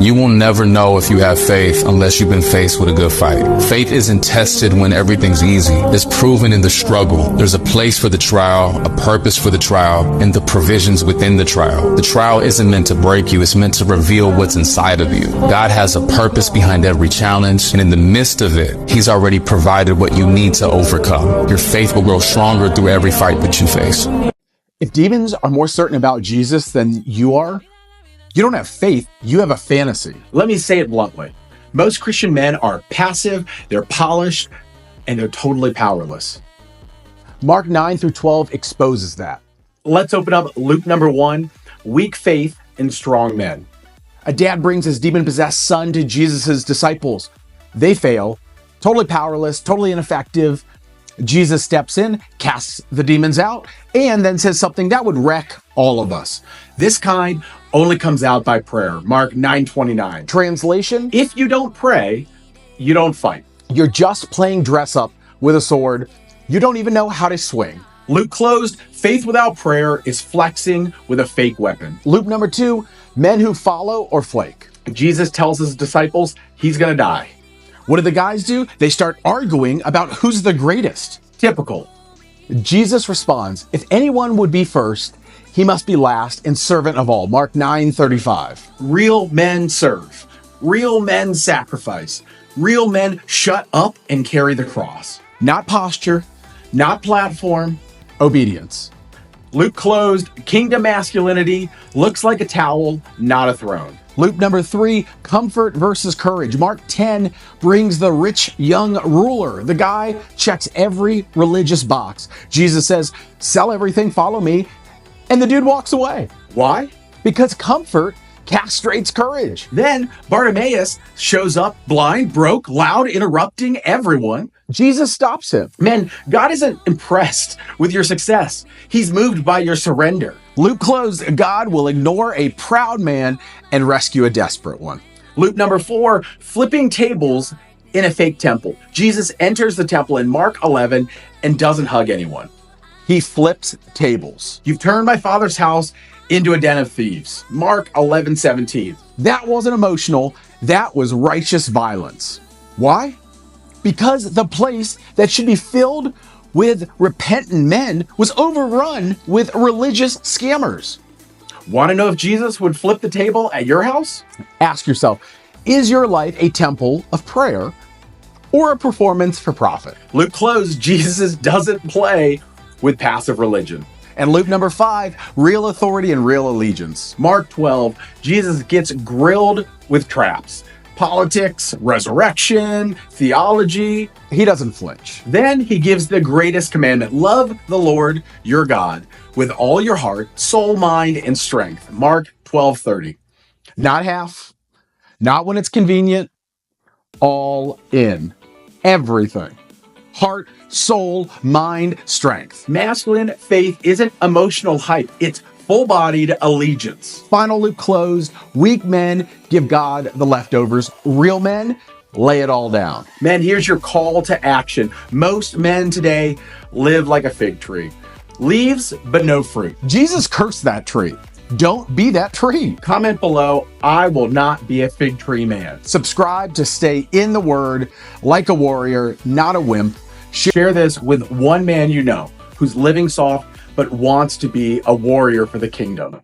You will never know if you have faith unless you've been faced with a good fight. Faith isn't tested when everything's easy. It's proven in the struggle. There's a place for the trial, a purpose for the trial, and the provisions within the trial. The trial isn't meant to break you. It's meant to reveal what's inside of you. God has a purpose behind every challenge, and in the midst of it, He's already provided what you need to overcome. Your faith will grow stronger through every fight that you face. If demons are more certain about Jesus than you are, you don't have faith, you have a fantasy. Let me say it bluntly. Most Christian men are passive, they're polished, and they're totally powerless. Mark 9 through 12 exposes that. Let's open up Luke number 1, weak faith in strong men. A dad brings his demon-possessed son to Jesus' disciples. They fail, totally powerless, totally ineffective. Jesus steps in, casts the demons out, and then says something that would wreck all of us. This kind only comes out by prayer. Mark 9:29. Translation: if you don't pray, you don't fight. You're just playing dress up with a sword. You don't even know how to swing. Luke closed, faith without prayer is flexing with a fake weapon. Luke number 2, men who follow or flake. Jesus tells his disciples he's gonna die. What do the guys do? They start arguing about who's the greatest. Typical. Jesus responds, if anyone would be first, he must be last and servant of all. Mark 9:35. Real men serve. Real men sacrifice. Real men shut up and carry the cross. Not posture, Not platform. obedience. Luke closed, kingdom masculinity looks like a towel, not a throne. Luke number 3, comfort versus courage. Mark 10 brings the rich young ruler. The guy checks every religious box. Jesus says, sell everything, follow me. And the dude walks away. Why? Because comfort castrates courage. Then Bartimaeus shows up blind, broke, loud, interrupting everyone. Jesus stops him. Men, God isn't impressed with your success. He's moved by your surrender. Luke closed, God will ignore a proud man and rescue a desperate one. Luke number 4, flipping tables in a fake temple. Jesus enters the temple in Mark 11 and doesn't hug anyone. He flips tables. You've turned my father's house into a den of thieves. Mark 11:17. That wasn't emotional. That was righteous violence. Why? Because the place that should be filled with repentant men was overrun with religious scammers. Want to know if Jesus would flip the table at your house? Ask yourself, is your life a temple of prayer or a performance for profit? Luke closed, Jesus doesn't play with passive religion. And Luke number 5, real authority and real allegiance. Mark 12, Jesus gets grilled with traps. Politics, resurrection, theology. He doesn't flinch. Then he gives the greatest commandment. Love the Lord your God with all your heart, soul, mind, and strength. Mark 12:30. Not half, not when it's convenient, all in. Everything. Heart, soul, mind, strength. Masculine faith isn't emotional hype. It's full-bodied allegiance. Final Luke closed. Weak men give God the leftovers. Real men lay it all down. Men, here's your call to action. Most men today live like a fig tree. Leaves, but no fruit. Jesus cursed that tree. Don't be that tree. Comment below, I will not be a fig tree man. Subscribe to stay in the Word like a warrior, not a wimp. Share this with one man you know who's living soft but wants to be a warrior for the kingdom.